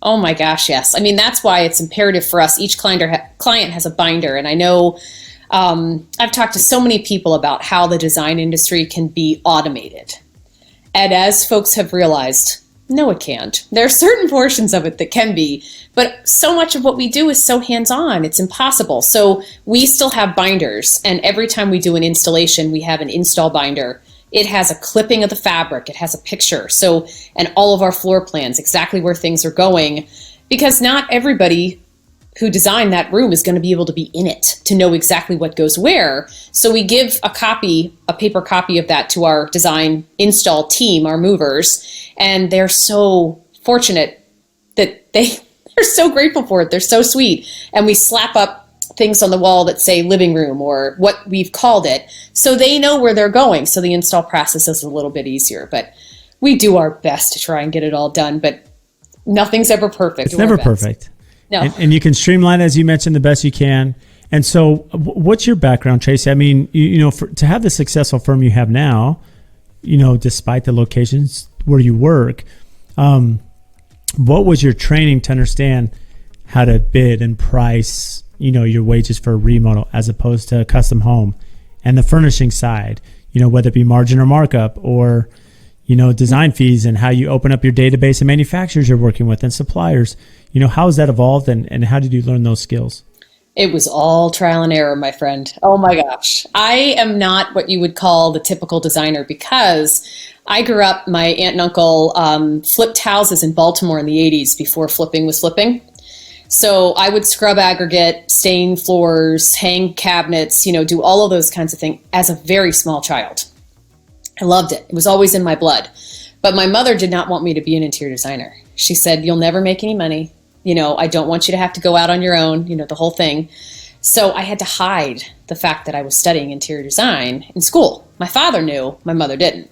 Oh my gosh, yes. I mean, that's why it's imperative for us. Each client has a binder. And I know I've talked to so many people about how the design industry can be automated. And as folks have realized, no, it can't. There are certain portions of it that can be, but so much of what we do is so hands-on, it's impossible. So we still have binders, and every time we do an installation, we have an install binder. It has a clipping of the fabric, it has a picture, so, and all of our floor plans, exactly where things are going, because not everybody who designed that room is going to be able to be in it to know exactly what goes where. So we give a paper copy of that to our design install team, our movers, and they're so fortunate that they're so grateful for it. They're so sweet. And we slap up things on the wall that say living room or what we've called it, so they know where they're going. So the install process is a little bit easier, but we do our best to try and get it all done, but nothing's ever perfect. It's never perfect. No. And you can streamline, as you mentioned, the best you can. And so what's your background, Tracy? I mean, to have the successful firm you have now, despite the locations where you work, what was your training to understand how to bid and price, your wages for a remodel as opposed to a custom home, and the furnishing side, whether it be margin or markup or, design fees, and how you open up your database of manufacturers you're working with and suppliers? How has that evolved, and how did you learn those skills? It was all trial and error, my friend. Oh my gosh. I am not what you would call the typical designer, because I grew up, my aunt and uncle flipped houses in Baltimore in the 80s before flipping was flipping. So I would scrub aggregate, stain floors, hang cabinets, do all of those kinds of things as a very small child. I loved it. It was always in my blood. But my mother did not want me to be an interior designer. She said, "You'll never make any money. I don't want you to have to go out on your own, the whole thing." So I had to hide the fact that I was studying interior design in school. My father knew, my mother didn't.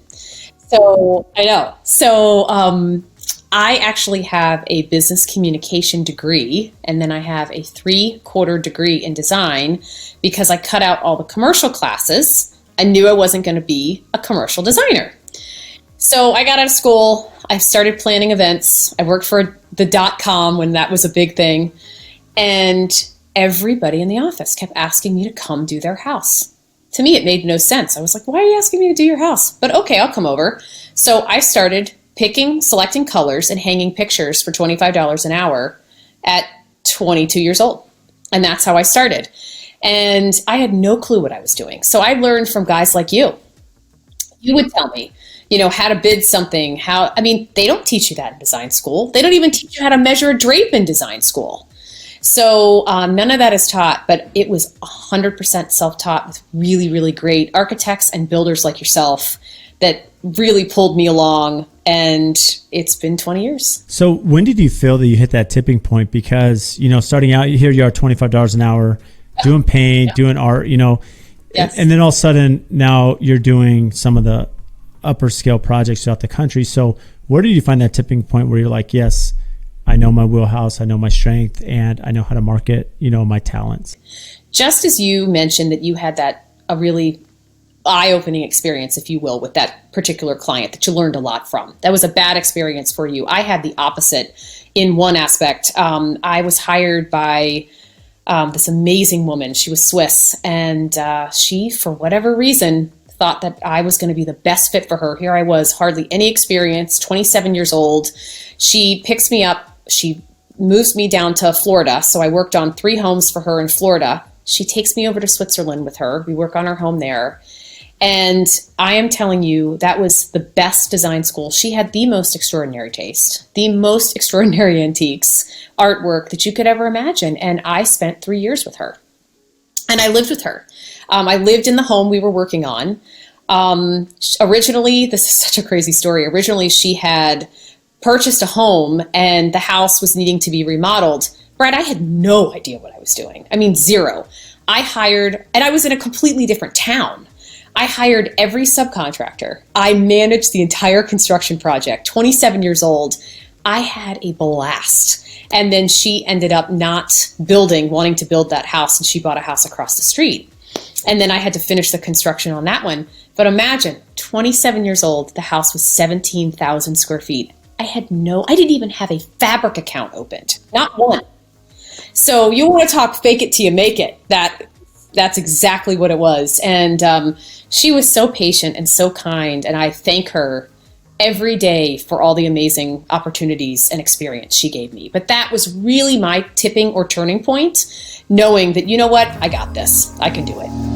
So I know. So I actually have a business communication degree, and then I have a 3/4 degree in design, because I cut out all the commercial classes. I knew I wasn't going to be a commercial designer. So I got out of school. I started planning events. I worked for the .com when that was a big thing. And everybody in the office kept asking me to come do their house. To me, it made no sense. I was like, why are you asking me to do your house? But okay, I'll come over. So I started selecting colors and hanging pictures for $25 an hour at 22 years old. And that's how I started. And I had no clue what I was doing. So I learned from guys like you. You would tell me, how to bid something, they don't teach you that in design school. They don't even teach you how to measure a drape in design school. So none of that is taught, but it was 100% self-taught with really, really great architects and builders like yourself that really pulled me along, and it's been 20 years. So when did you feel that you hit that tipping point? Because, starting out, here you are, $25 an hour, doing paint, doing art, yes. And then all of a sudden now you're doing some of the upper scale projects throughout the country. So where did you find that tipping point where you're like, yes, I know my wheelhouse, I know my strength, and I know how to market, my talents? Just as you mentioned that you had a really eye-opening experience, if you will, with that particular client that you learned a lot from. That was a bad experience for you. I had the opposite in one aspect. I was hired by this amazing woman. She was Swiss, and she, for whatever reason, thought that I was going to be the best fit for her. Here I was, hardly any experience, 27 years old. She picks me up. She moves me down to Florida. So I worked on 3 homes for her in Florida. She takes me over to Switzerland with her. We work on her home there. And I am telling you, that was the best design school. She had the most extraordinary taste, the most extraordinary antiques, artwork that you could ever imagine. And I spent 3 years with her. And I lived with her. I lived in the home we were working on. Originally, this is such a crazy story. Originally, she had purchased a home and the house was needing to be remodeled. Brad, I had no idea what I was doing. I mean, zero. I hired, and I was in a completely different town. I hired every subcontractor. I managed the entire construction project, 27 years old. I had a blast. And then she ended up not wanting to build that house, and she bought a house across the street. And then I had to finish the construction on that one. But imagine, 27 years old, the house was 17,000 square feet. I didn't even have a fabric account opened, not one. So you want to talk fake it till you make it. That's exactly what it was. And she was so patient and so kind. And I thank her every day for all the amazing opportunities and experience she gave me. But that was really my tipping or turning point, knowing that, you know what, I got this. I can do it.